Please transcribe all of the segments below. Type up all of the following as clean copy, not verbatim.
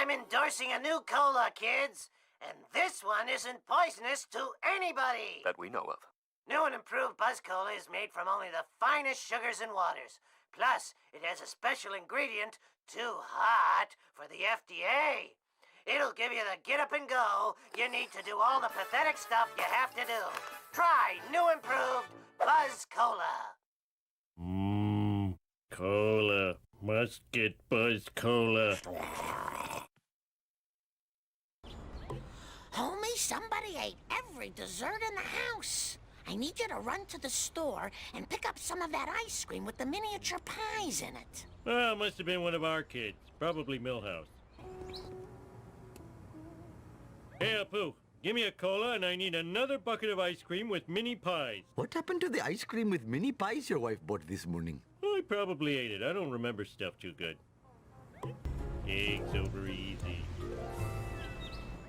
I'm endorsing a new cola, kids. And this one isn't poisonous to anybody. That we know of. New and improved Buzz Cola is made from only the finest sugars and waters. Plus, it has a special ingredient, too hot for the FDA. It'll give you the get up and go you need to do all the pathetic stuff you have to do. Try new improved Buzz Cola. Cola. Must get Buzz Cola. Homie, somebody ate every dessert in the house. I need you to run to the store and pick up some of that ice cream with the miniature pies in it. Well, must have been one of our kids. Probably Millhouse. Hey, Apu, give me a cola and I need another bucket of ice cream with mini pies. What happened to the ice cream with mini pies your wife bought this morning? I probably ate it. I don't remember stuff too good. Eggs over easy.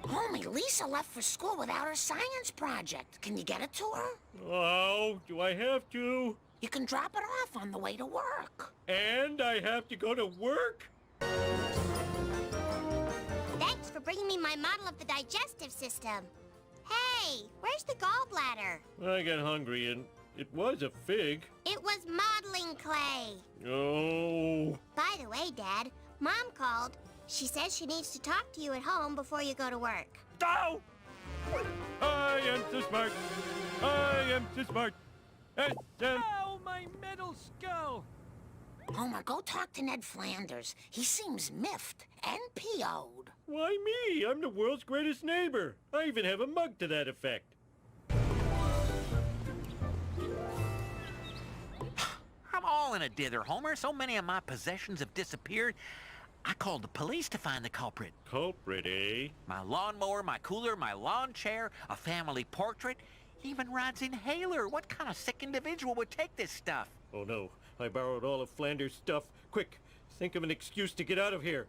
Homie, Lisa left for school without her science project. Can you get it to her? Oh, do I have to? You can drop it off on the way to work. And I have to go to work? Thanks for bringing me my model of the digestive system. Hey, where's the gallbladder? I got hungry and it was a fig. It was modeling clay. Oh. By the way, Dad, Mom called. She says she needs to talk to you at home before you go to work. Oh! I am so smart. I am so smart. Ow, my metal skull! Homer, go talk to Ned Flanders. He seems miffed and PO'd. Why me? I'm the world's greatest neighbor. I even have a mug to that effect. I'm all in a dither, Homer. So many of my possessions have disappeared. I called the police to find the culprit. Culprit, eh? My lawnmower, my cooler, my lawn chair, a family portrait, even Rod's inhaler. What kind of sick individual would take this stuff? Oh no, I borrowed all of Flanders' stuff. Quick, think of an excuse to get out of here.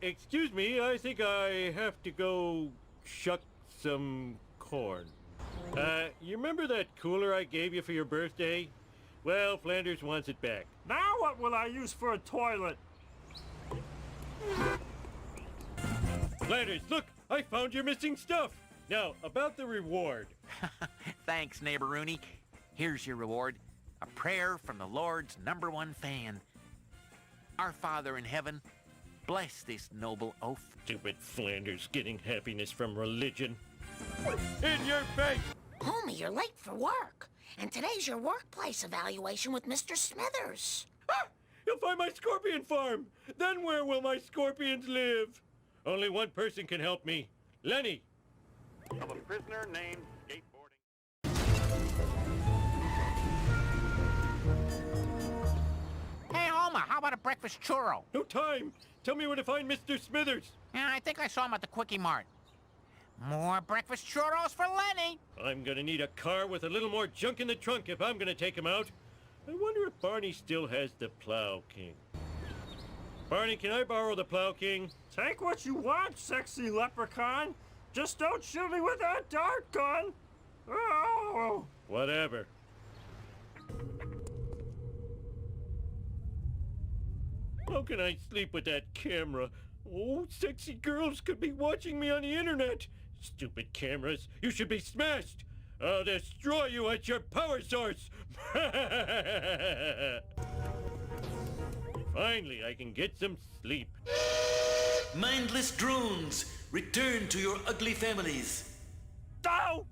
Excuse me, I think I have to go shuck some corn. You remember that cooler I gave you for your birthday? Well, Flanders wants it back. Now what will I use for a toilet? Flanders, look! I found your missing stuff! Now, about the reward. Thanks, neighbor Rooney. Here's your reward. A prayer from the Lord's #1 fan. Our Father in heaven, bless this noble oaf. Stupid Flanders getting happiness from religion. In your face! Homie, you're late for work. And today's your workplace evaluation with Mr. Smithers. Ah! You'll find my scorpion farm! Then where will my scorpions live? Only one person can help me. Lenny! Of a prisoner named Skateboarding. Hey, Homer, how about a breakfast churro? No time! Tell me where to find Mr. Smithers! Yeah, I think I saw him at the Quickie Mart. More breakfast churros for Lenny! I'm gonna need a car with a little more junk in the trunk if I'm gonna take him out. I wonder if Barney still has the Plow King. Barney, can I borrow the Plow King? Take what you want, sexy leprechaun. Just don't shoot me with that dart gun. Oh! Whatever. How can I sleep with that camera? Oh, sexy girls could be watching me on the internet. Stupid cameras, you should be smashed. I'll destroy you at your power source. Finally, I can get some sleep. Mindless drones, return to your ugly families. Oh!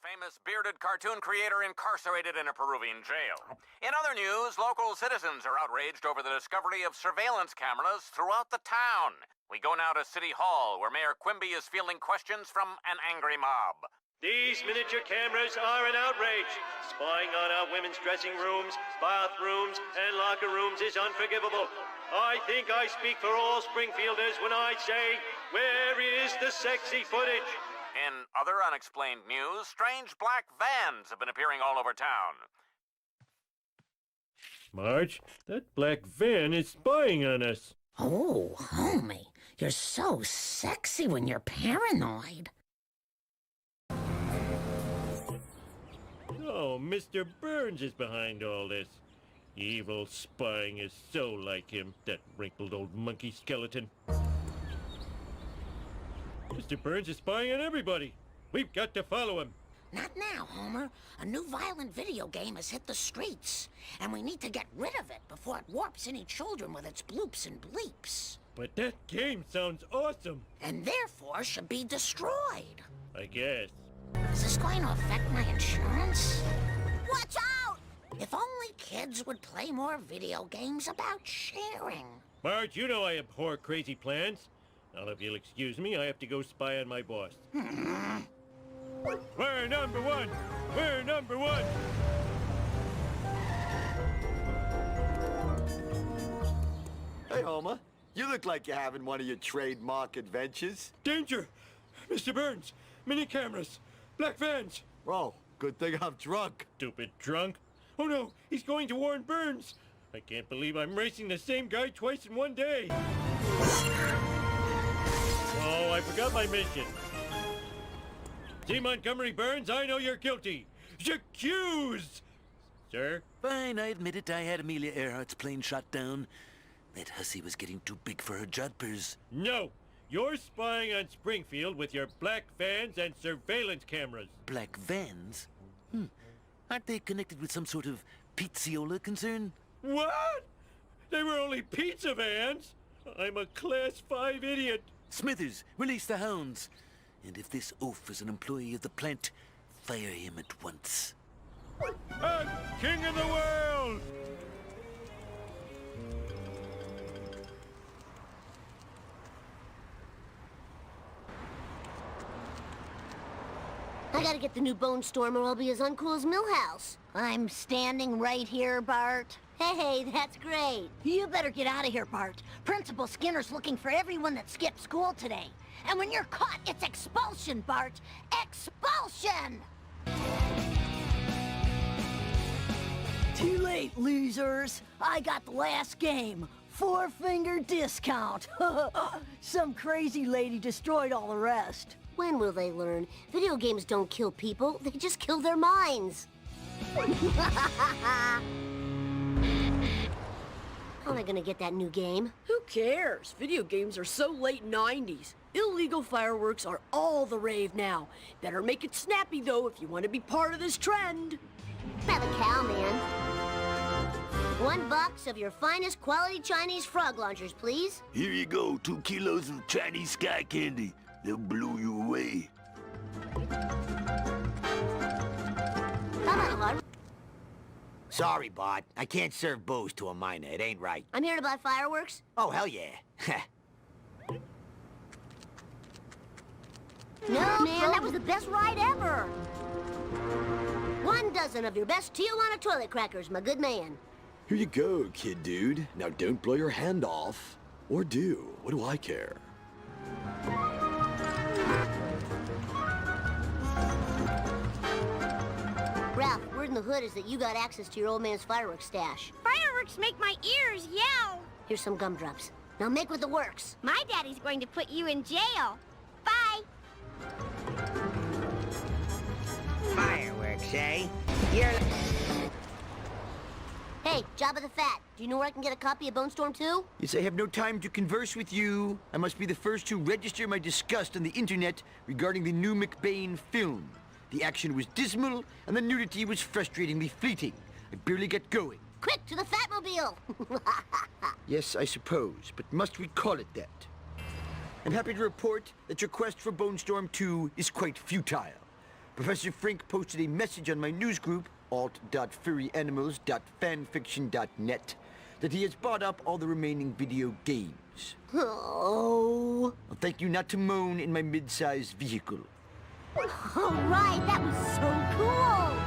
Famous bearded cartoon creator incarcerated in a Peruvian jail. In other news, local citizens are outraged over the discovery of surveillance cameras throughout the town. We go now to City Hall, where Mayor Quimby is fielding questions from an angry mob. These miniature cameras are an outrage. Spying on our women's dressing rooms, bathrooms, and locker rooms is unforgivable. I think I speak for all Springfielders when I say, where is the sexy footage? In other unexplained news, strange black vans have been appearing all over town. Marge, that black van is spying on us. Oh, homie, you're so sexy when you're paranoid. Oh, Oh, Mr. Burns is behind all this. Evil spying is so like him, that wrinkled old monkey skeleton. Mr. Burns is spying on everybody. We've got to follow him. Not now, Homer. A new violent video game has hit the streets, and we need to get rid of it before it warps any children with its bloops and bleeps. But that game sounds awesome. And therefore should be destroyed. I guess. Is this going to affect my insurance? Watch out! If only kids would play more video games about sharing. Marge, you know I abhor crazy plans. Now, if you'll excuse me, I have to go spy on my boss. We're number one! We're number one! Hey, Homer. You look like you're having one of your trademark adventures. Danger! Mr. Burns! Mini cameras! Black vans! Oh, good thing I'm drunk. Stupid drunk. Oh no, he's going to warn Burns. I can't believe I'm racing the same guy twice in one day. Oh, I forgot my mission. See, Montgomery Burns, I know you're guilty. J'accuse! Sir? Fine, I admit it. I had Amelia Earhart's plane shot down. That hussy was getting too big for her jodhpurs. No! You're spying on Springfield with your black vans and surveillance cameras. Black vans? Aren't they connected with some sort of pizziola concern? What? They were only pizza vans? I'm a Class 5 idiot. Smithers, release the hounds. And if this oaf is an employee of the plant, fire him at once. I'm king of the world! I gotta get the new Bone Storm or I'll be as uncool as Millhouse. I'm standing right here, Bart. Hey, that's great. You better get out of here, Bart. Principal Skinner's looking for everyone that skipped school today. And when you're caught, it's expulsion, Bart. Expulsion! Too late, losers. I got the last game. 4-finger discount. Some crazy lady destroyed all the rest. When will they learn? Video games don't kill people, they just kill their minds. How am I gonna get that new game? Who cares? Video games are so late 90s. Illegal fireworks are all the rave now. Better make it snappy, though, if you want to be part of this trend. Have a cow, man. 1 box of your finest quality Chinese frog launchers, please. Here you go, 2 kilos of Chinese sky candy. They'll blow you away. Come on, Hard. Sorry, Bart. I can't serve booze to a minor. It ain't right. I'm here to buy fireworks. Oh, hell yeah. No, man, that was the best ride ever. 1 dozen of your best Tijuana toilet crackers, my good man. Here you go, kid dude. Now don't blow your hand off. Or do. What do I care? Ralph, word in the hood is that you got access to your old man's fireworks stash. Fireworks make my ears yell. Here's some gumdrops. Now make with the works. My daddy's going to put you in jail. Bye. Fireworks, eh? You're... Hey, Jabba the Fat, do you know where I can get a copy of Bone Storm 2? Yes, I have no time to converse with you. I must be the first to register my disgust on the internet regarding the new McBain film. The action was dismal, and the nudity was frustratingly fleeting. I barely got going. Quick, to the Fatmobile! Yes, I suppose, but must we call it that? I'm happy to report that your quest for Bone Storm 2 is quite futile. Professor Frink posted a message on my news group, alt.furryanimals.fanfiction.net, that he has bought up all the remaining video games. Oh. I'll thank you not to moan in my mid-sized vehicle. All right, that was so cool!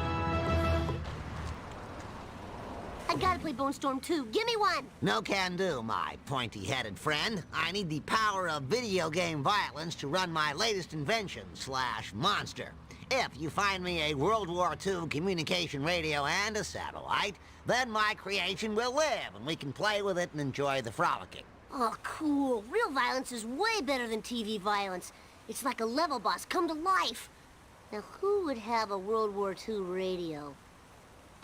I gotta play Bone Storm 2. Give me one! No can do, my pointy-headed friend. I need the power of video game violence to run my latest invention / monster. If you find me a World War II communication radio and a satellite, then my creation will live, and we can play with it and enjoy the frolicking. Oh, cool. Real violence is way better than TV violence. It's like a level boss come to life. Now, who would have a World War II radio?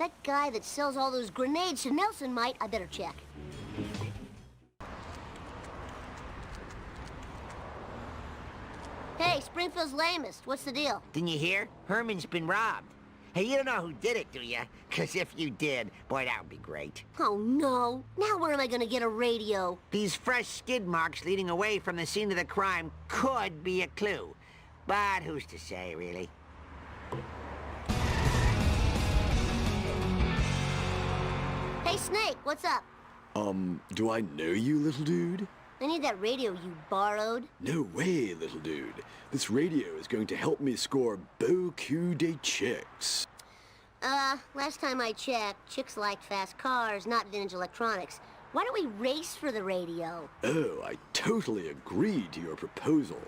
That guy that sells all those grenades to Nelson might. I better check. Hey, Springfield's lamest. What's the deal? Didn't you hear? Herman's been robbed. Hey, you don't know who did it, do you? Because if you did, boy, that would be great. Oh, no. Now where am I going to get a radio? These fresh skid marks leading away from the scene of the crime could be a clue. But who's to say, really? Hey, Snake, what's up? Do I know you, little dude? I need that radio you borrowed. No way, little dude. This radio is going to help me score beaucoup de chicks. Last time I checked, chicks liked fast cars, not vintage electronics. Why don't we race for the radio? Oh, I totally agree to your proposal.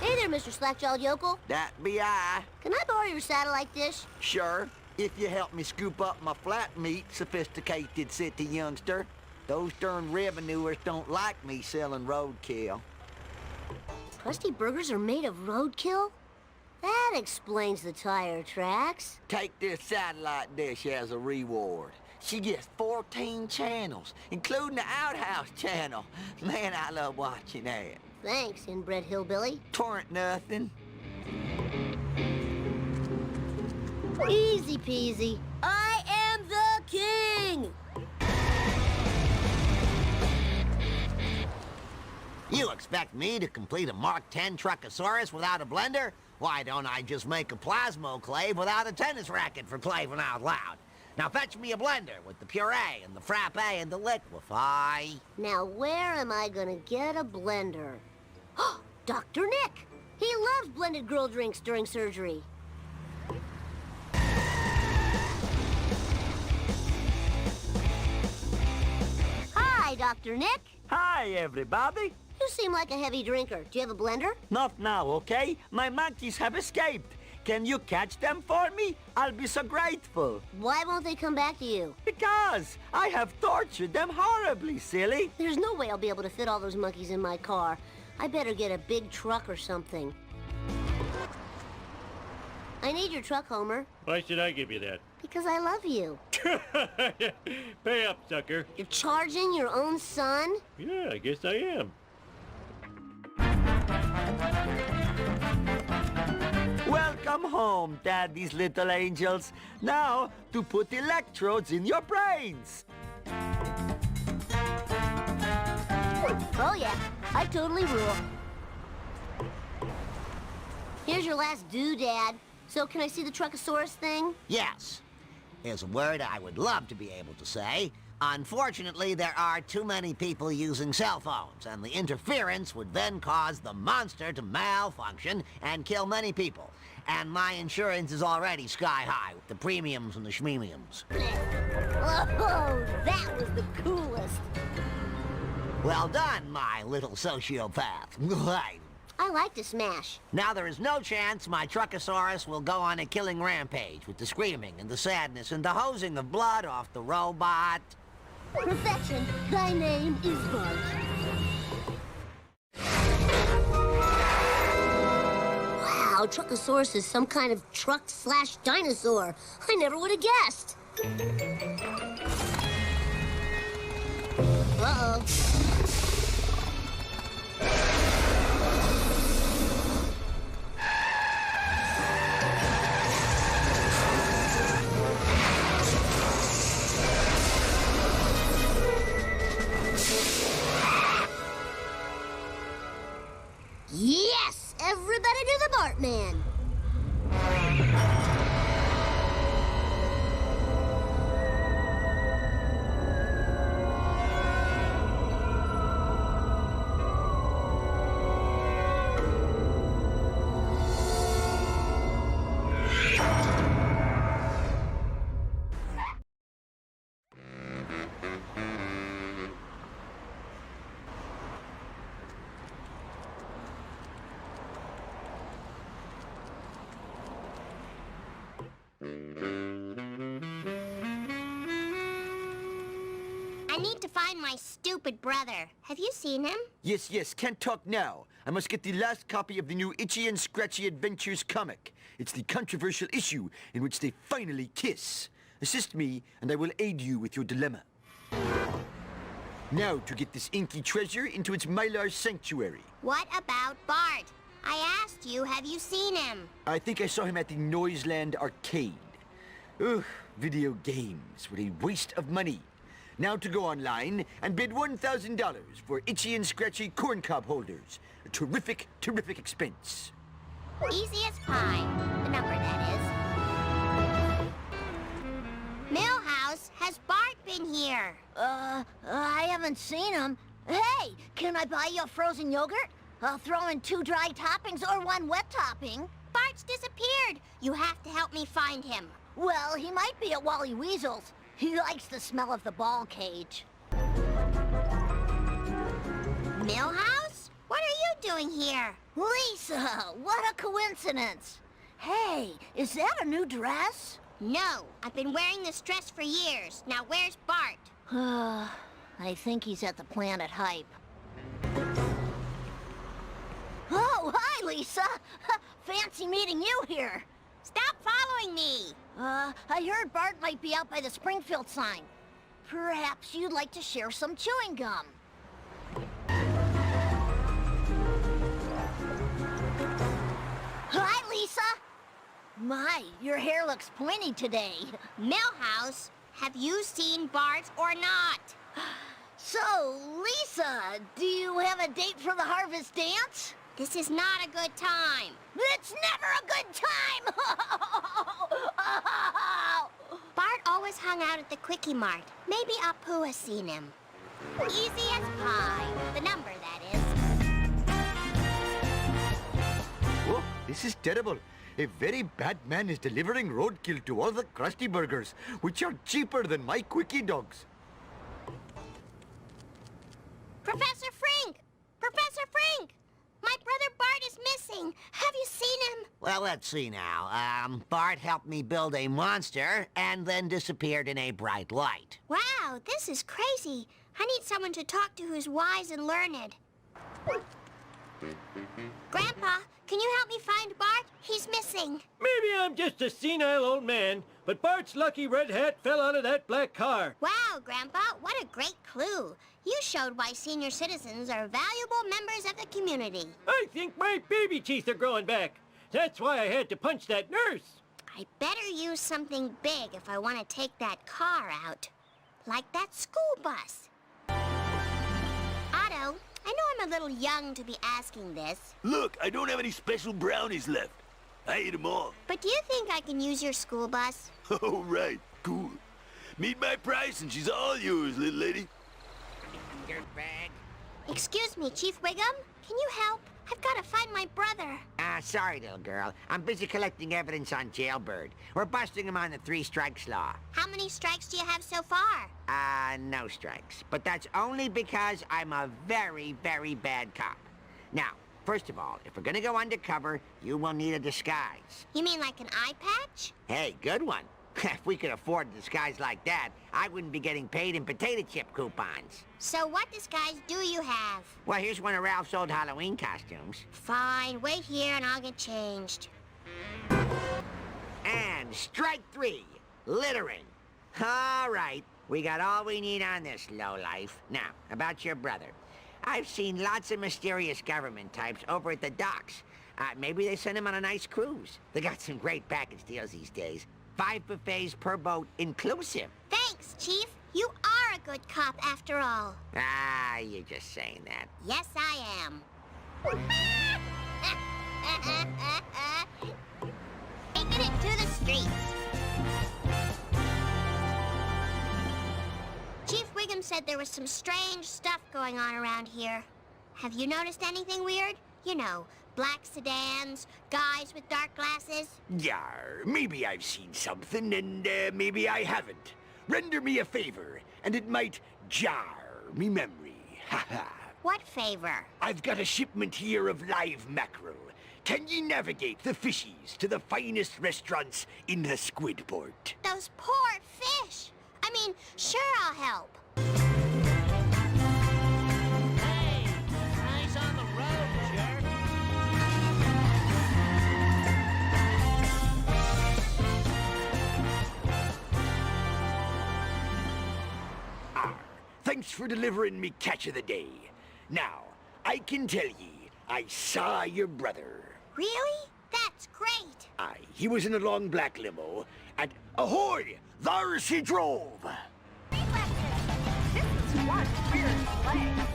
Hey there, Mr. Slack-jawed Yokel. That be I. Can I borrow your satellite dish? Sure, if you help me scoop up my flat meat, sophisticated city youngster. Those darn revenuers don't like me selling roadkill. Krusty Burgers are made of roadkill? That explains the tire tracks. Take this satellite dish as a reward. She gets 14 channels, including the Outhouse channel. Man, I love watching that. Thanks, inbred hillbilly. Torrent nothing. Easy peasy. I am the king! You expect me to complete a Mark X Truckosaurus without a blender? Why don't I just make a plasmoclave without a tennis racket for playing out loud? Now fetch me a blender with the puree and the frappe and the liquefy. Now where am I gonna get a blender? Dr. Nick! He loves blended girl drinks during surgery. Hi, Dr. Nick. Hi, everybody. You seem like a heavy drinker. Do you have a blender? Not now, okay? My monkeys have escaped. Can you catch them for me? I'll be so grateful. Why won't they come back to you? Because I have tortured them horribly, silly. There's no way I'll be able to fit all those monkeys in my car. I better get a big truck or something. I need your truck, Homer. Why should I give you that? Because I love you. Pay up, sucker. You're charging your own son? Yeah, I guess I am. Welcome home, Daddy's little angels. Now, to put electrodes in your brains. Oh, yeah. I totally rule. Here's your last due, Dad. So can I see the Truckosaurus thing? Yes. Here's a word I would love to be able to say. Unfortunately, there are too many people using cell phones, and the interference would then cause the monster to malfunction and kill many people. And my insurance is already sky high with the premiums and the schmemiums. Oh, that was the coolest. Well done, my little sociopath. I like to smash. Now there is no chance my Truckosaurus will go on a killing rampage with the screaming and the sadness and the hosing of blood off the robot. Perfection, thy name is Bud. Wow, Truckosaurus is some kind of truck/dinosaur. I never would have guessed. Uh-oh. Yes! Everybody do the Bartman! find my stupid brother. Have you seen him? Yes, yes, can't talk now. I must get the last copy of the new Itchy and Scratchy Adventures comic. It's the controversial issue in which they finally kiss. Assist me, and I will aid you with your dilemma. Now to get this inky treasure into its Mylar sanctuary. What about Bart? I asked you, have you seen him? I think I saw him at the Noiseland Arcade. Ugh, video games. What a waste of money. Now to go online and bid $1,000 for Itchy and Scratchy corncob holders. A terrific, terrific expense. Easy as pie. The number, that is. Millhouse, has Bart been here? I haven't seen him. Hey, can I buy you a frozen yogurt? I'll throw in 2 dry toppings or 1 wet topping. Bart's disappeared. You have to help me find him. Well, he might be at Wally Weasel's. He likes the smell of the ball cage. Millhouse? What are you doing here? Lisa, what a coincidence. Hey, is that a new dress? No, I've been wearing this dress for years. Now where's Bart? I think he's at the Planet Hype. Oh, hi, Lisa. Fancy meeting you here. Stop following me. I heard Bart might be out by the Springfield sign. Perhaps you'd like to share some chewing gum. Hi, Lisa. My, your hair looks pointy today. Millhouse, have you seen Bart or not? So, Lisa, do you have a date for the harvest dance? This is not a good time. It's never a good time! Bart always hung out at the Quickie Mart. Maybe Apu has seen him. Easy as pie. The number, that is. Oh, this is terrible. A very bad man is delivering roadkill to all the Krusty Burgers, which are cheaper than my Quickie Dogs. Professor Frink! Professor Frink! My brother Bart is missing. Have you seen him? Well, let's see now. Bart helped me build a monster and then disappeared in a bright light. Wow, this is crazy. I need someone to talk to who's wise and learned. Grandpa, can you help me find Bart? He's missing. Maybe I'm just a senile old man, but Bart's lucky red hat fell out of that black car. Wow, Grandpa, what a great clue. You showed why senior citizens are valuable members of the community. I think my baby teeth are growing back. That's why I had to punch that nurse. I better use something big if I want to take that car out. Like that school bus. Otto, I know I'm a little young to be asking this. Look, I don't have any special brownies left. I ate them all. But do you think I can use your school bus? Oh, right. Cool. Meet my price and she's all yours, little lady. Dirtbag. Excuse me, Chief Wiggum? Can you help? I've got to find my brother. Sorry, little girl. I'm busy collecting evidence on Jailbird. We're busting him on the 3 strikes law. How many strikes do you have so far? No strikes. But that's only because I'm a very, very bad cop. Now, first of all, if we're gonna go undercover, you will need a disguise. You mean like an eye patch? Hey, good one. If we could afford a disguise like that, I wouldn't be getting paid in potato chip coupons. So what disguise do you have? Well, here's one of Ralph's old Halloween costumes. Fine, wait here and I'll get changed. And strike 3, littering. All right, we got all we need on this lowlife. Now, about your brother. I've seen lots of mysterious government types over at the docks. Maybe they sent him on a nice cruise. They got some great package deals these days. 5 buffets per boat inclusive. Thanks, Chief. You are a good cop after all. You're just saying that. Yes, I am. Taking it to the streets. Chief Wiggum said there was some strange stuff going on around here. Have you noticed anything weird? You know, black sedans, guys with dark glasses. Yar, maybe I've seen something and maybe I haven't. Render me a favor, and it might jar me memory. Ha ha. What favor? I've got a shipment here of live mackerel. Can ye navigate the fishies to the finest restaurants in the Squidport? Those poor fish. I mean, sure I'll help. thanks for delivering me catch of the day. Now, I can tell ye, I saw your brother. Really? That's great. Aye, he was in a long black limo, and ahoy! There's he drove! This is one weird place.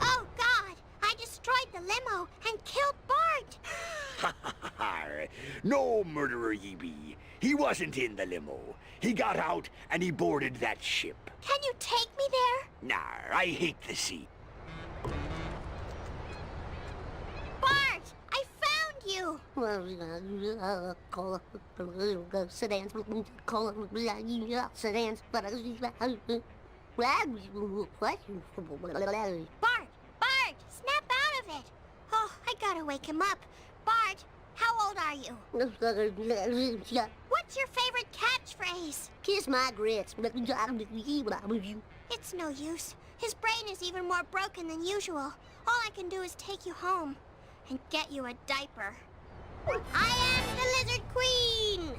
Oh, God! I destroyed the limo and killed Bart! No murderer ye be. He wasn't in the limo. He got out and he boarded that ship. Can you take me there? Nah, I hate the sea. Bart! I found you! Sedans, sedans, Bart! Bart! Snap out of it! Oh, I gotta wake him up. Bart, how old are you? What's your favorite catchphrase? Kiss my grits. It's no use. His brain is even more broken than usual. All I can do is take you home and get you a diaper. I am the Lizard Queen!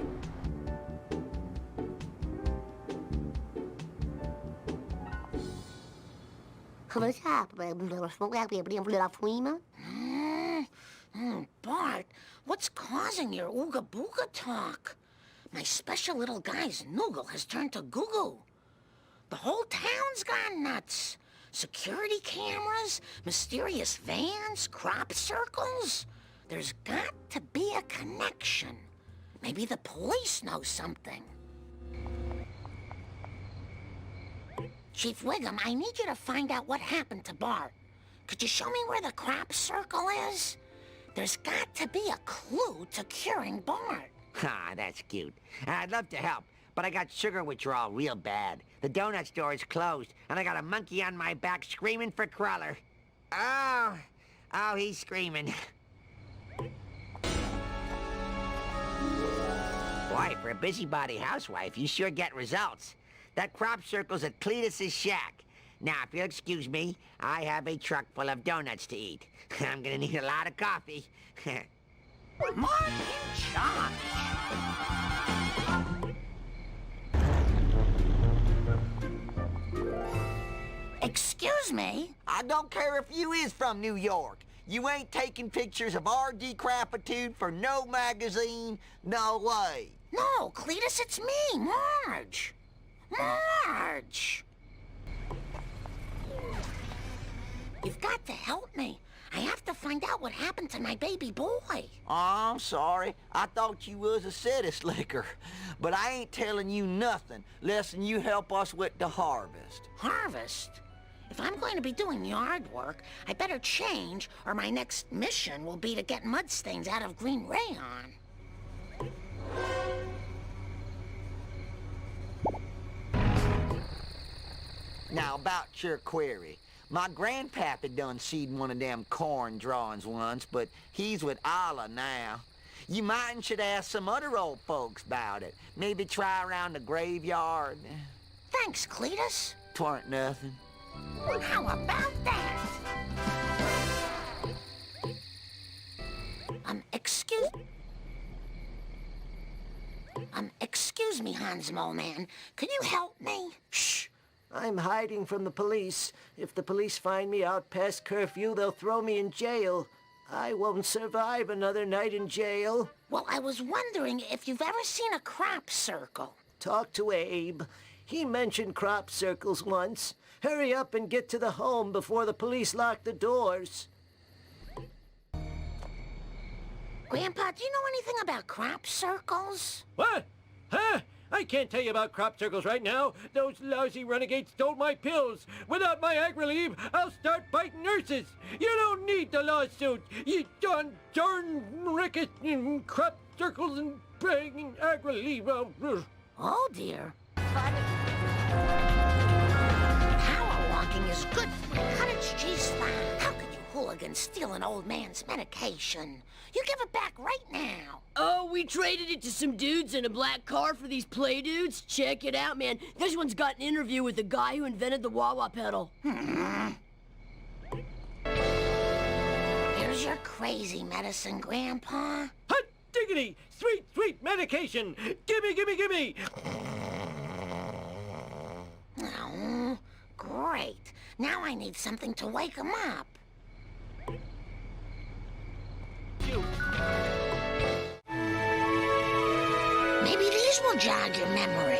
Bart, what's causing your ooga booga talk? My special little guy's noogle has turned to goo-goo. The whole town's gone nuts. Security cameras, mysterious vans, crop circles. There's got to be a connection. Maybe the police know something. Chief Wiggum, I need you to find out what happened to Bart. Could you show me where the crop circle is? There's got to be a clue to curing Bart. Ah, that's cute. I'd love to help, but I got sugar withdrawal real bad. The donut store is closed, and I got a monkey on my back screaming for Cruller. Oh, he's screaming. Boy, for a busybody housewife, you sure get results. That crop circle's at Cletus's shack. Now, if you'll excuse me, I have a truck full of donuts to eat. I'm gonna need a lot of coffee. Mark in charge. Excuse me? I don't care if you is from New York. You ain't taking pictures of our decrapitude for no magazine. No way. No, Cletus, it's me, Marge. Marge! You've got to help me. I have to find out what happened to my baby boy. Oh, I'm sorry. I thought you was a city slicker. But I ain't telling you nothing less than you help us with the harvest. Harvest? If I'm going to be doing yard work, I better change, or my next mission will be to get mud stains out of green rayon. Now, about your query. My grandpappy done seed one of them corn drawings once, but he's with Allah now. You might'n should ask some other old folks about it. Maybe try around the graveyard. Thanks, Cletus. 'Twarn't nothing. How about that? Excuse me, Hans Mole Man. Can you help me? Shh! I'm hiding from the police. If the police find me out past curfew, they'll throw me in jail. I won't survive another night in jail. Well, I was wondering if you've ever seen a crop circle. Talk to Abe. He mentioned crop circles once. Hurry up and get to the home before the police lock the doors. Grandpa, do you know anything about crop circles? What? Huh? I can't tell you about crop circles right now. Those lousy renegades stole my pills. Without my agri leave, I'll start biting nurses. You don't need the lawsuit. You darn ricket crop circles and begging agri leave. Oh, dear. Power walking is good for your cottage cheese flan. How could you hooligans steal an old man's medication? You give it back right now. Oh, we traded it to some dudes in a black car for these play dudes? Check it out, man. This one's got an interview with the guy who invented the wah-wah pedal. Here's your crazy medicine, Grandpa. Hot diggity! Sweet, sweet medication! Gimme, gimme, gimme! Oh, great. Now I need something to wake him up. Maybe these will jog your memory.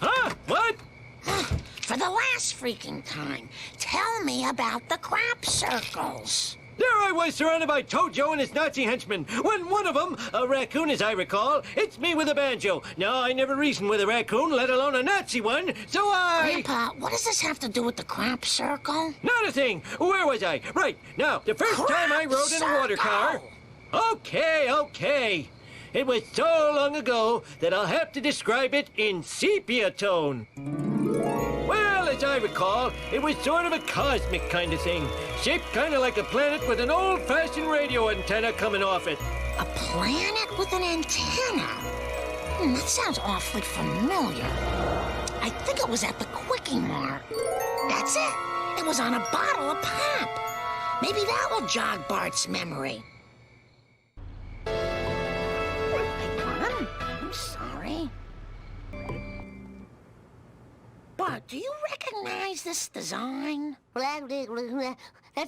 Huh? What? For the last freaking time, tell me about the crop circles. There I was surrounded by Tojo and his Nazi henchmen, when one of them, a raccoon as I recall, hits me with a banjo. Now, I never reasoned with a raccoon, let alone a Nazi one, so I... Grandpa, what does this have to do with the crop circle? Not a thing. Where was I? Right. Now, the first time I rode in a water car... Okay. It was so long ago that I'll have to describe it in sepia tone. Well, as I recall, it was sort of a cosmic kind of thing, shaped kind of like a planet with an old-fashioned radio antenna coming off it. A planet with an antenna? That sounds awfully familiar. I think it was at the Quickie Mart. That's it. It was on a bottle of pop. Maybe that will jog Bart's memory. I'm sorry. Bart, do you recognize this design? That's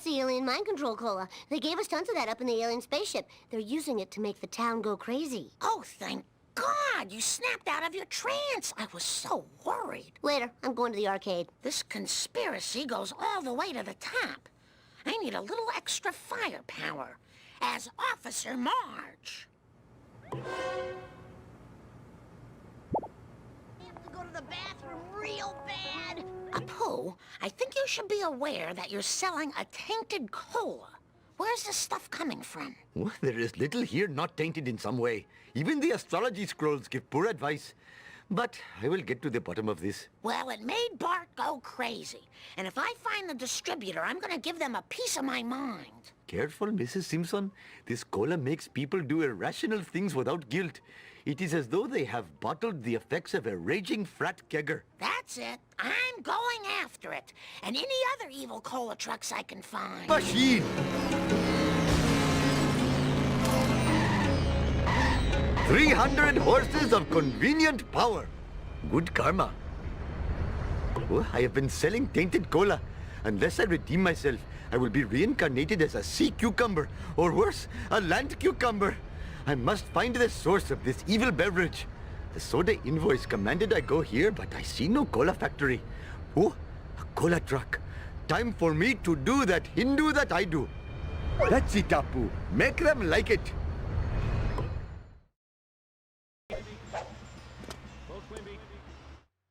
the alien mind control cola. They gave us tons of that up in the alien spaceship. They're using it to make the town go crazy. Oh, thank God! You snapped out of your trance. I was so worried. Later, I'm going to the arcade. This conspiracy goes all the way to the top. I need a little extra firepower. As Officer Marge. Go to the bathroom real bad. Apu, I think you should be aware that you're selling a tainted cola. Where's this stuff coming from? Oh, there is little here not tainted in some way. Even the astrology scrolls give poor advice. But I will get to the bottom of this. Well, it made Bart go crazy. And if I find the distributor, I'm gonna give them a piece of my mind. Careful, Mrs. Simpson. This cola makes people do irrational things without guilt. It is as though they have bottled the effects of a raging frat kegger. That's it. I'm going after it. And any other evil cola trucks I can find. Machine! 300 horses of convenient power. Good karma. Oh, I have been selling tainted cola. Unless I redeem myself, I will be reincarnated as a sea cucumber, or worse, a land cucumber. I must find the source of this evil beverage. The soda invoice commanded I go here, but I see no cola factory. Oh, a cola truck. Time for me to do that Hindu that I do. That's it, Apu. Make them like it.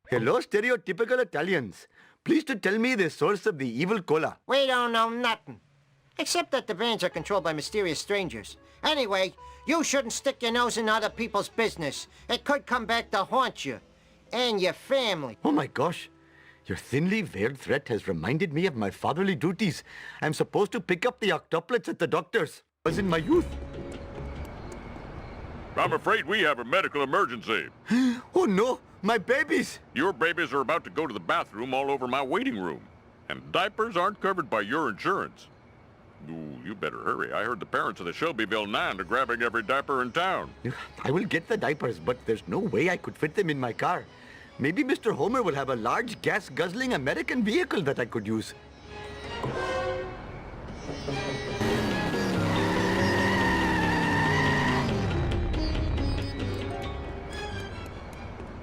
Hello, stereotypical Italians. Please to tell me the source of the evil cola. We don't know nothing. Except that the vans are controlled by mysterious strangers. Anyway, you shouldn't stick your nose in other people's business. It could come back to haunt you. And your family. Oh my gosh. Your thinly veiled threat has reminded me of my fatherly duties. I'm supposed to pick up the octuplets at the doctor's. It was in my youth. I'm afraid we have a medical emergency. Oh no, my babies! Your babies are about to go to the bathroom all over my waiting room. And diapers aren't covered by your insurance. Ooh, you better hurry. I heard the parents of the Shelbyville 9 are grabbing every diaper in town. I will get the diapers, but there's no way I could fit them in my car. Maybe Mr. Homer will have a large gas-guzzling American vehicle that I could use.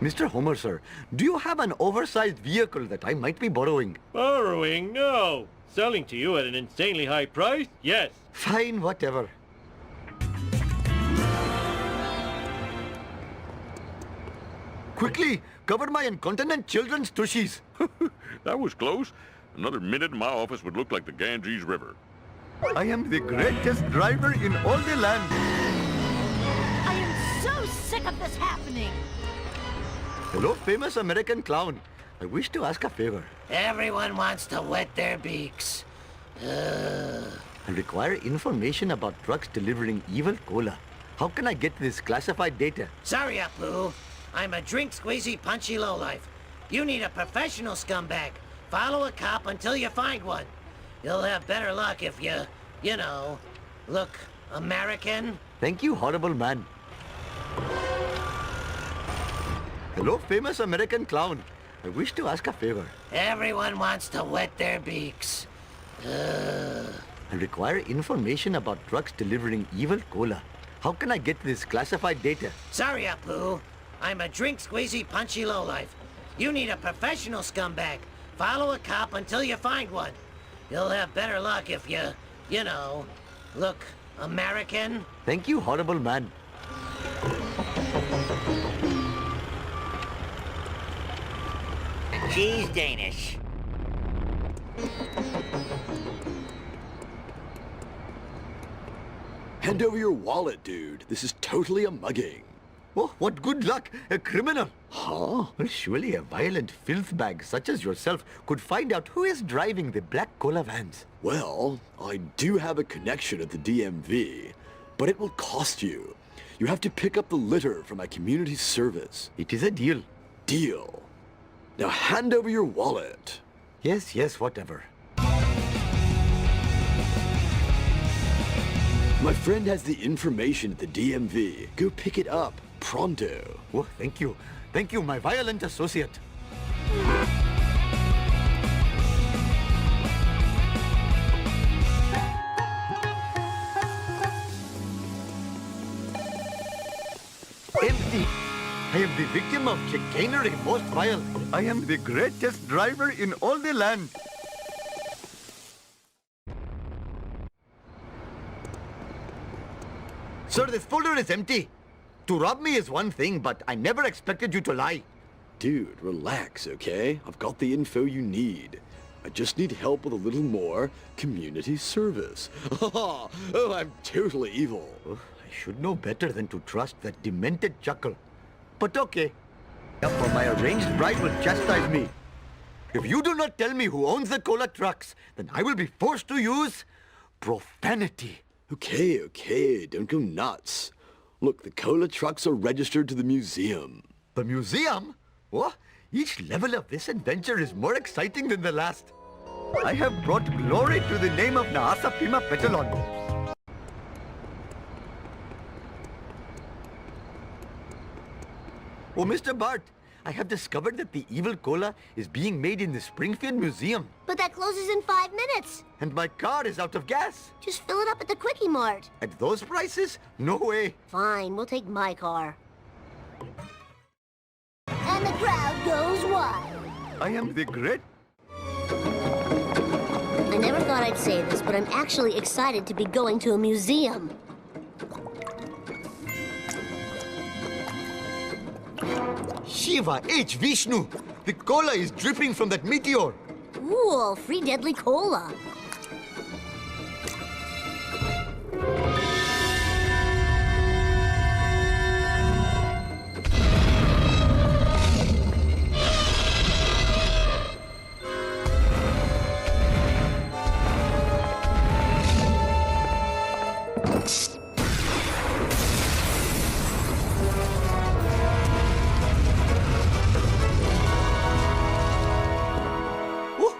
Mr. Homer, sir, do you have an oversized vehicle that I might be borrowing? Borrowing? No. Selling to you at an insanely high price? Yes. Fine, whatever. Quickly, cover my incontinent children's tushies. That was close. Another minute in my office would look like the Ganges River. I am the greatest driver in all the land. I am so sick of this happening. Hello, famous American clown. I wish to ask a favor. Everyone wants to wet their beaks. I require information about trucks delivering evil cola. How can I get this classified data? Sorry, Apu. I'm a drink-squeezy, punchy lowlife. You need a professional scumbag. Follow a cop until you find one. You'll have better luck if you know, look American. Thank you, horrible man. Hello, famous American clown. I wish to ask a favor. Everyone wants to wet their beaks. Ugh. I require information about trucks delivering evil cola. How can I get this classified data? Sorry, Apu. I'm a drink-squeezy, punchy lowlife. You need a professional scumbag. Follow a cop until you find one. You'll have better luck if you know, look American. Thank you, horrible man. She's Danish. Hand over your wallet, dude. This is totally a mugging. Oh, what good luck! A criminal! Huh? Well, surely a violent filth bag such as yourself could find out who is driving the black cola vans. Well, I do have a connection at the DMV, but it will cost you. You have to pick up the litter from my community service. It is a deal. Deal. Now hand over your wallet. Yes, whatever. My friend has the information at the DMV. Go pick it up. Pronto. Oh, thank you. Thank you, my violent associate. Empty. I am the victim of chicanery most vile. I am the greatest driver in all the land. Sir, this folder is empty. To rob me is one thing, but I never expected you to lie. Dude, relax, okay? I've got the info you need. I just need help with a little more community service. Oh, I'm totally evil. Oh, I should know better than to trust that demented chuckle. But okay. For my arranged bride will chastise me. If you do not tell me who owns the cola trucks, then I will be forced to use profanity. Okay, don't go nuts. Look, the cola trucks are registered to the museum. The museum? What? Each level of this adventure is more exciting than the last. I have brought glory to the name of Naasa Pima Petalon. Oh, Mr. Bart, I have discovered that the evil cola is being made in the Springfield Museum. But that closes in 5 minutes. And my car is out of gas. Just fill it up at the Quickie Mart. At those prices? No way. Fine, we'll take my car. And the crowd goes wild. I am the great... I never thought I'd say this, but I'm actually excited to be going to a museum. Shiva H. Vishnu! The cola is dripping from that meteor! Ooh, free deadly cola.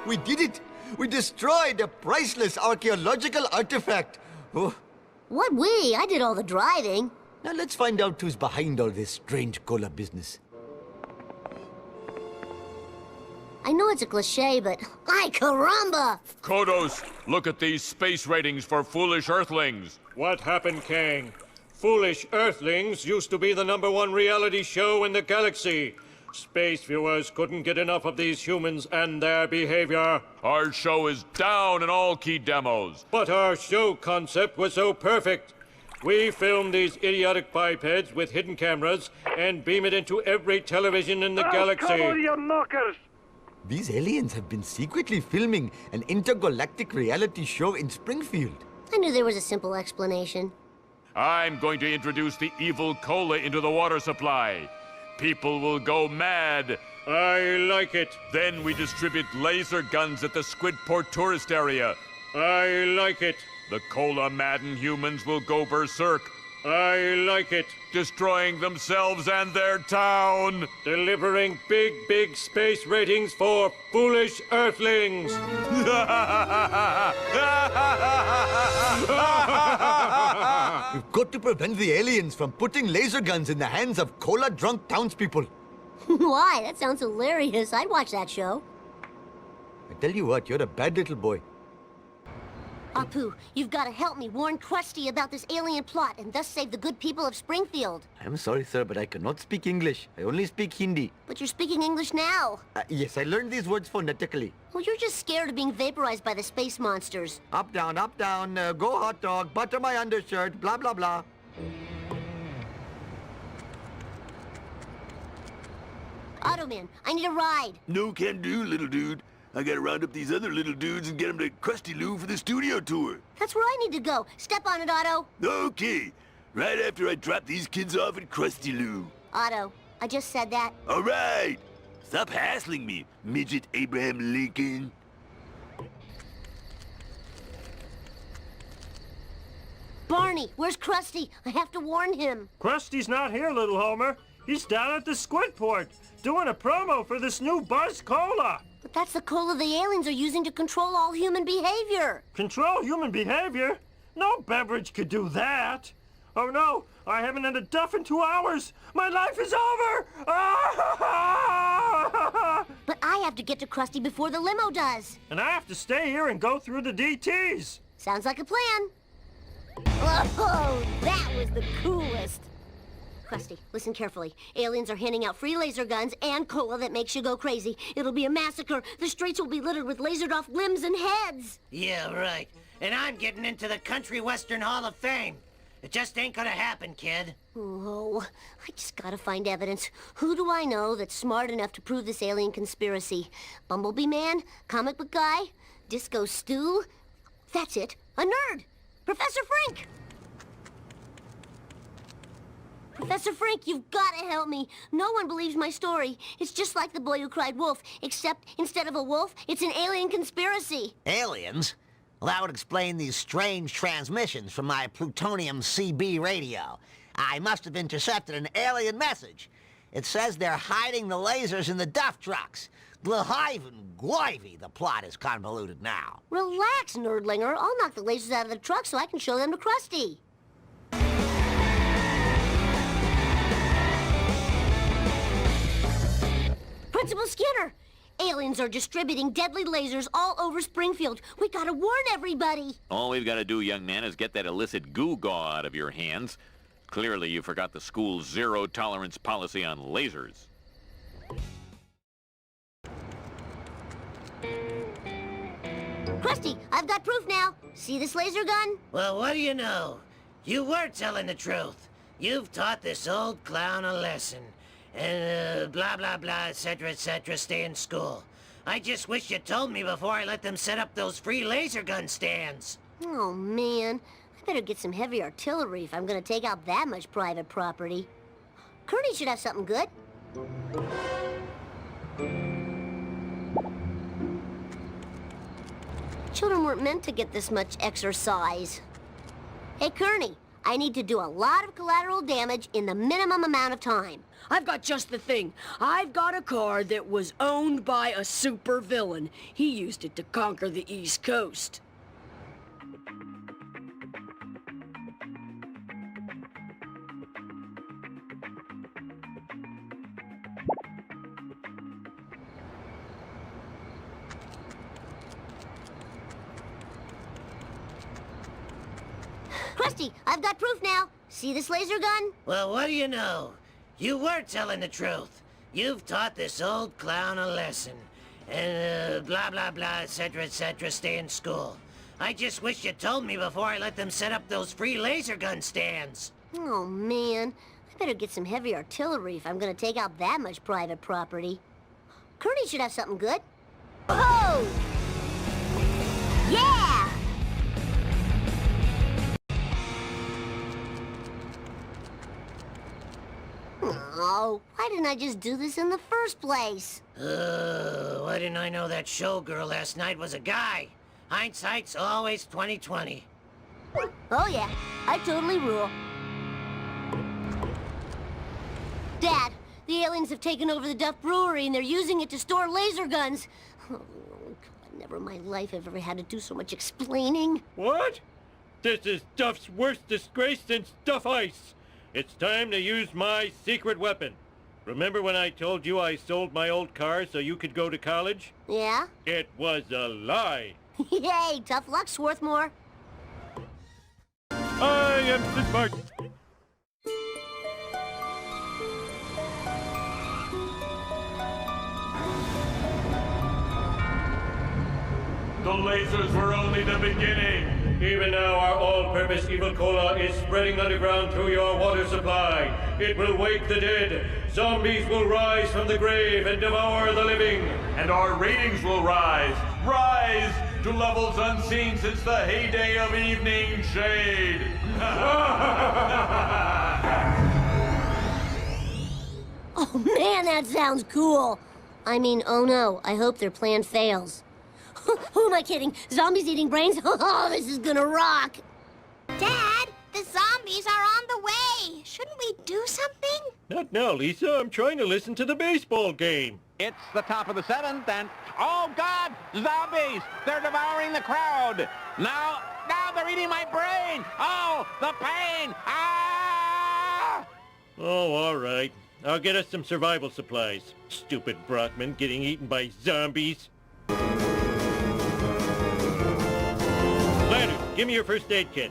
We did it! We destroyed a priceless archaeological artifact! Oh. What we? I did all the driving. Now let's find out who's behind all this strange cola business. I know it's a cliche, but ay caramba! Kodos, look at these space ratings for foolish Earthlings. What happened, Kang? Foolish Earthlings used to be the #1 reality show in the galaxy. Space viewers couldn't get enough of these humans and their behavior. Our show is down in all key demos. But our show concept was so perfect. We filmed these idiotic bipeds with hidden cameras and beam it into every television in the galaxy. Cover your knockers! These aliens have been secretly filming an intergalactic reality show in Springfield. I knew there was a simple explanation. I'm going to introduce the evil cola into the water supply. People will go mad. I like it. Then we distribute laser guns at the Squidport tourist area. I like it. The cola-maddened humans will go berserk. I like it. Destroying themselves and their town. Delivering big space ratings for foolish Earthlings. We've got to prevent the aliens from putting laser guns in the hands of cola-drunk townspeople. Why? That sounds hilarious. I'd watch that show. I tell you what, you're a bad little boy. Apu, you've got to help me warn Krusty about this alien plot and thus save the good people of Springfield. I'm sorry, sir, but I cannot speak English. I only speak Hindi. But you're speaking English now. Yes, I learned these words phonetically. Well, you're just scared of being vaporized by the space monsters. Up, down, go hot dog, butter my undershirt, blah, blah, blah. Automan, I need a ride. No can do, little dude. I gotta round up these other little dudes and get them to Krusty Lou for the studio tour. That's where I need to go. Step on it, Otto. Okay. Right after I drop these kids off at Krusty Lou. Otto, I just said that. All right. Stop hassling me, midget Abraham Lincoln. Barney, where's Krusty? I have to warn him. Krusty's not here, little Homer. He's down at the Squidport, doing a promo for this new Buzz Cola. But that's the cola the aliens are using to control all human behavior. Control human behavior? No beverage could do that. Oh no, I haven't had a duff in 2 hours. My life is over. But I have to get to Krusty before the limo does. And I have to stay here and go through the DTs. Sounds like a plan. Oh, that was the coolest. Krusty, listen carefully. Aliens are handing out free laser guns and cola that makes you go crazy. It'll be a massacre. The streets will be littered with lasered off limbs and heads. Yeah, right. And I'm getting into the Country Western Hall of Fame. It just ain't gonna happen, kid. Oh, I just gotta find evidence. Who do I know that's smart enough to prove this alien conspiracy? Bumblebee Man? Comic book guy? Disco Stew? That's it. A nerd! Professor Frink! Professor Frink, you've got to help me. No one believes my story. It's just like The Boy Who Cried Wolf, except instead of a wolf, it's an alien conspiracy. Aliens? Well, that would explain these strange transmissions from my plutonium CB radio. I must have intercepted an alien message. It says they're hiding the lasers in the duff trucks. Glivin' Gwivy, the plot is convoluted now. Relax, nerdlinger. I'll knock the lasers out of the truck so I can show them to Krusty. Principal Skinner! Aliens are distributing deadly lasers all over Springfield. We gotta warn everybody. All we've got to do, young man, is get that illicit goo-gaw out of your hands. Clearly, you forgot the school's zero-tolerance policy on lasers. Krusty, I've got proof now. See this laser gun? Well, what do you know? You were telling the truth. You've taught this old clown a lesson. And blah, blah, blah, etc., stay in school. I just wish you told me before I let them set up those free laser gun stands. Oh, man. I better get some heavy artillery if I'm gonna take out that much private property. Kearney should have something good. Children weren't meant to get this much exercise. Hey, Kearney, I need to do a lot of collateral damage in the minimum amount of time. I've got just the thing. I've got a car that was owned by a supervillain. He used it to conquer the East Coast. Krusty, I've got proof now. See this laser gun? Well, what do you know? You were telling the truth. You've taught this old clown a lesson. And blah, blah, blah, etc., stay in school. I just wish you told me before I let them set up those free laser gun stands. Oh, man. I better get some heavy artillery if I'm gonna take out that much private property. Kearney should have something good. Oh! Yeah! Oh, why didn't I just do this in the first place? Why didn't I know that showgirl last night was a guy? Hindsight's always 20/20. Oh yeah, I totally rule. Dad, the aliens have taken over the Duff Brewery and they're using it to store laser guns. Oh, God, never in my life have I ever had to do so much explaining. What? This is Duff's worst disgrace since Duff Ice. It's time to use my secret weapon. Remember when I told you I sold my old car so you could go to college? Yeah? It was a lie. Yay, tough luck, Swarthmore. I am the smart. The lasers were only the beginning. Even now, our all-purpose evil cola is spreading underground through your water supply. It will wake the dead. Zombies will rise from the grave and devour the living. And our ratings will rise. Rise to levels unseen since the heyday of evening shade. Oh man, that sounds cool. I mean, oh no, I hope their plan fails. Who am I kidding? Zombies eating brains? Oh, this is gonna rock! Dad, the zombies are on the way. Shouldn't we do something? Not now, Lisa. I'm trying to listen to the baseball game. It's the top of the seventh, and... Oh, God! Zombies! They're devouring the crowd! Now they're eating my brain! Oh, the pain! Ah! Oh, all right. I'll get us some survival supplies. Stupid Brockman getting eaten by zombies. Leonard, give me your first aid kit.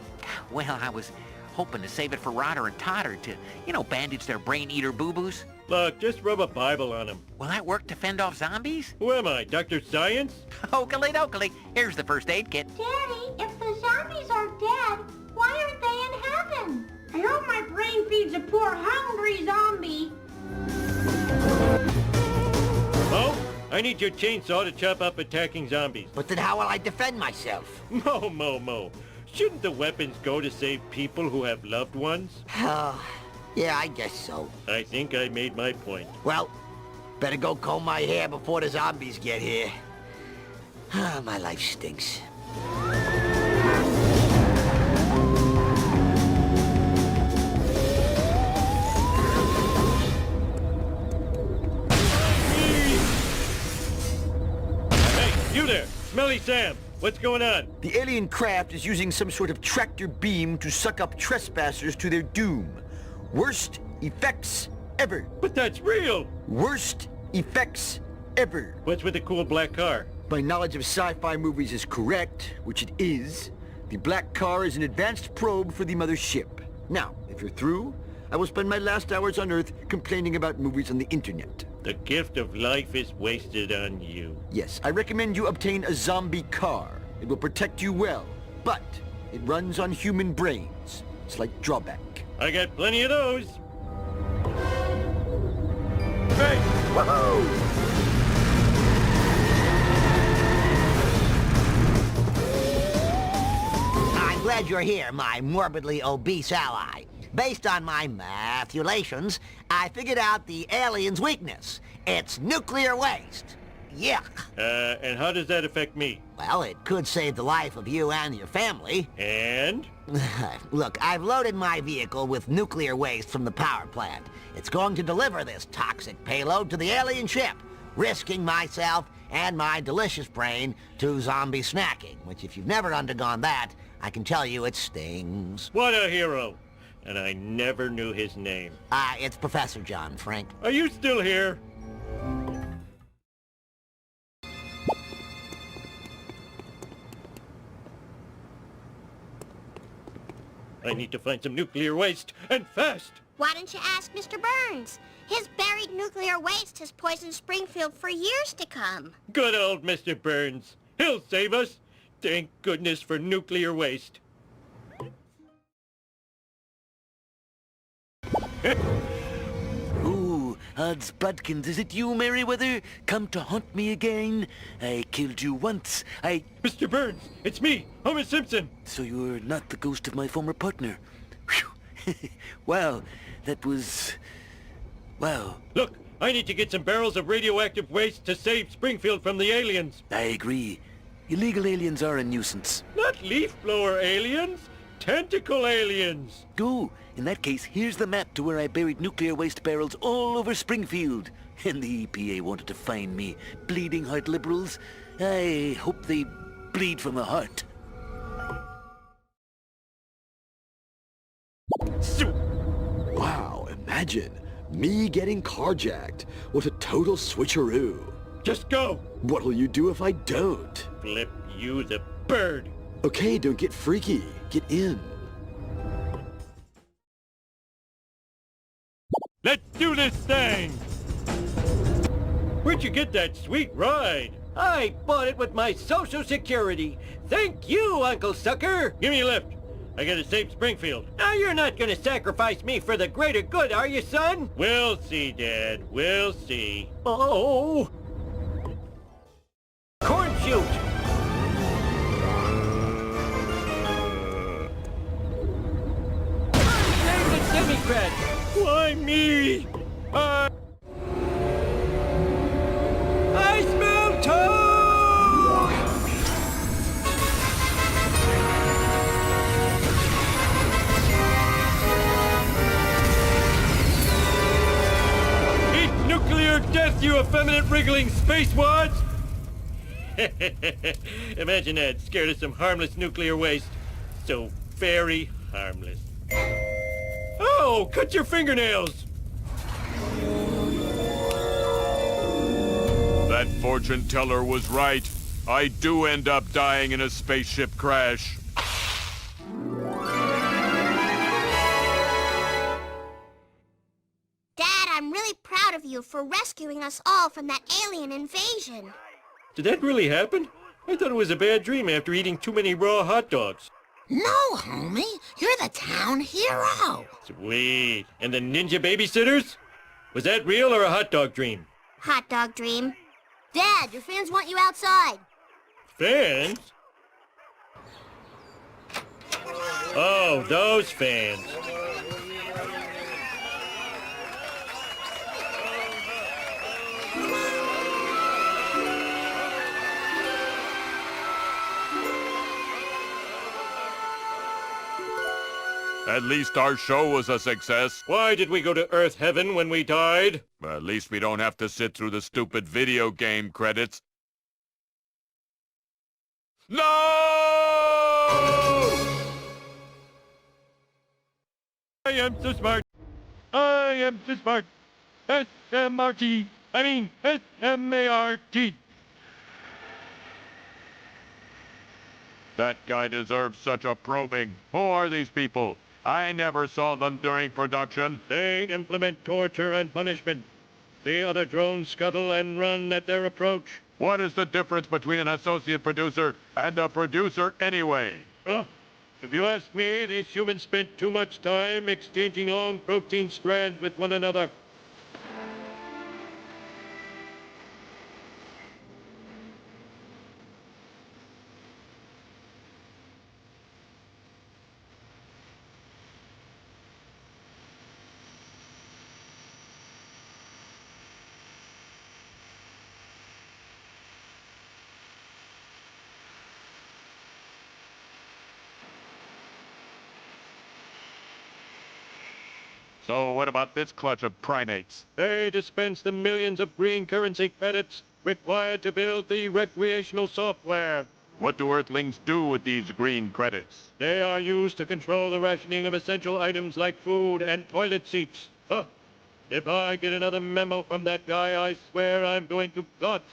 Well, I was hoping to save it for Rodder and Totter to, bandage their brain-eater boo-boos. Look, just rub a Bible on them. Will that work to fend off zombies? Who am I, Dr. Science? Oakley-dokley. Here's the first aid kit. Daddy, if the zombies are dead, why aren't they in heaven? I hope my brain feeds a poor hungry zombie. Oh, I need your chainsaw to chop up attacking zombies. But then how will I defend myself? Mo. Shouldn't the weapons go to save people who have loved ones? Yeah, I guess so. I think I made my point. Well, better go comb my hair before the zombies get here. My life stinks. Hey, you there! Smelly Sam! What's going on? The alien craft is using some sort of tractor beam to suck up trespassers to their doom. Worst effects ever. But that's real! Worst effects ever. What's with the cool black car? My knowledge of sci-fi movies is correct, which it is. The black car is an advanced probe for the mothership. Now, if you're through, I will spend my last hours on Earth complaining about movies on the internet. The gift of life is wasted on you. Yes, I recommend you obtain a zombie car. It will protect you well, but it runs on human brains. Slight drawback. I got plenty of those. Hey! Woohoo! I'm glad you're here, my morbidly obese ally. Based on my mathulations, I figured out the alien's weakness. It's nuclear waste. Yuck. And how does that affect me? Well, it could save the life of you and your family. And? Look, I've loaded my vehicle with nuclear waste from the power plant. It's going to deliver this toxic payload to the alien ship, risking myself and my delicious brain to zombie snacking, which if you've never undergone that, I can tell you it stings. What a hero. And I never knew his name. It's Professor John, Frank. Are you still here? I need to find some nuclear waste, and fast! Why don't you ask Mr. Burns? His buried nuclear waste has poisoned Springfield for years to come. Good old Mr. Burns. He'll save us. Thank goodness for nuclear waste. Ooh, odds budkins, is it you, Merryweather? Come to haunt me again? I killed you once. Mr. Burns, it's me, Homer Simpson. So you're not the ghost of my former partner. Whew. Wow, that was... Wow. Look, I need to get some barrels of radioactive waste to save Springfield from the aliens. I agree. Illegal aliens are a nuisance. Not leaf blower aliens, tentacle aliens. Go. In that case, here's the map to where I buried nuclear waste barrels all over Springfield. And the EPA wanted to fine me. Bleeding heart liberals. I hope they bleed from the heart. Wow, imagine. Me getting carjacked. What a total switcheroo. Just go! What'll you do if I don't? Flip you the bird! Okay, don't get freaky. Get in. Let's do this thing! Where'd you get that sweet ride? I bought it with my Social Security. Thank you, Uncle Sucker. Give me a lift. I gotta save Springfield. Now you're not gonna sacrifice me for the greater good, are you, son? We'll see, Dad. We'll see. Oh! Corn shoot! Save the Democrat! Why me? I smell toad! Eat nuclear death, you effeminate wriggling spacewads! Imagine that, scared of some harmless nuclear waste. So very harmless. Oh, cut your fingernails! That fortune teller was right. I do end up dying in a spaceship crash. Dad, I'm really proud of you for rescuing us all from that alien invasion. Did that really happen? I thought it was a bad dream after eating too many raw hot dogs. No, homie. You're the town hero. Sweet. And the ninja babysitters? Was that real or a hot dog dream? Hot dog dream. Dad, your fans want you outside. Fans? Oh, those fans. At least our show was a success. Why did we go to Earth Heaven when we died? At least we don't have to sit through the stupid video game credits. No! I am so smart. I am so smart. S-M-R-T. I mean, S-M-A-R-T. That guy deserves such a probing. Who are these people? I never saw them during production. They implement torture and punishment. The other drones scuttle and run at their approach. What is the difference between an associate producer and a producer anyway? If you ask me, these humans spent too much time exchanging long protein strands with one another. So what about this clutch of primates? They dispense the millions of green currency credits required to build the recreational software. What do Earthlings do with these green credits? They are used to control the rationing of essential items like food and toilet seats. If I get another memo from that guy, I swear I'm going to guts.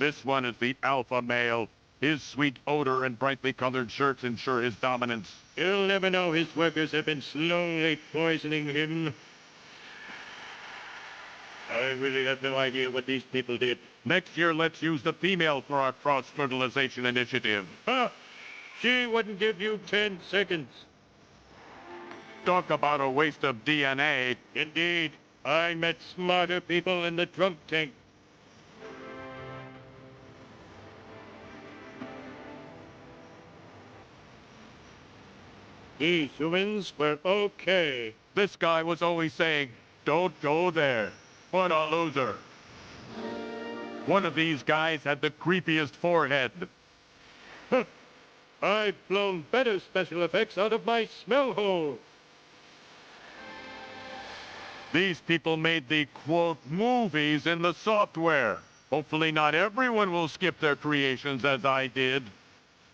This one is the alpha male. His sweet odor and brightly colored shirts ensure his dominance. He'll never know his workers have been slowly poisoning him. I really have no idea what these people did. Next year, let's use the female for our cross-fertilization initiative. Huh? She wouldn't give you 10 seconds. Talk about a waste of DNA. Indeed. I met smarter people in the drunk tank. These humans were okay. This guy was always saying, "Don't go there." What a loser. One of these guys had the creepiest forehead. Huh. I've blown better special effects out of my smell hole. These people made the, quote, movies in the software. Hopefully not everyone will skip their creations as I did.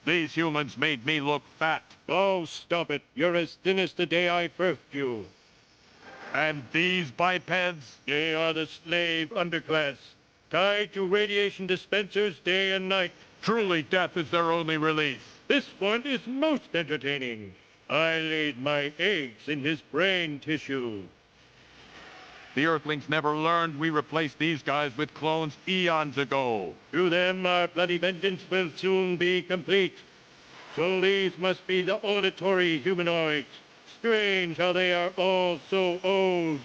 These humans made me look fat. Oh, stop it. You're as thin as the day I birthed you. And these bipeds? They are the slave underclass, tied to radiation dispensers day and night. Truly, death is their only release. This one is most entertaining. I laid my eggs in his brain tissue. The Earthlings never learned we replaced these guys with clones eons ago. To them, our bloody vengeance will soon be complete. So these must be the auditory humanoids. Strange how they are all so old.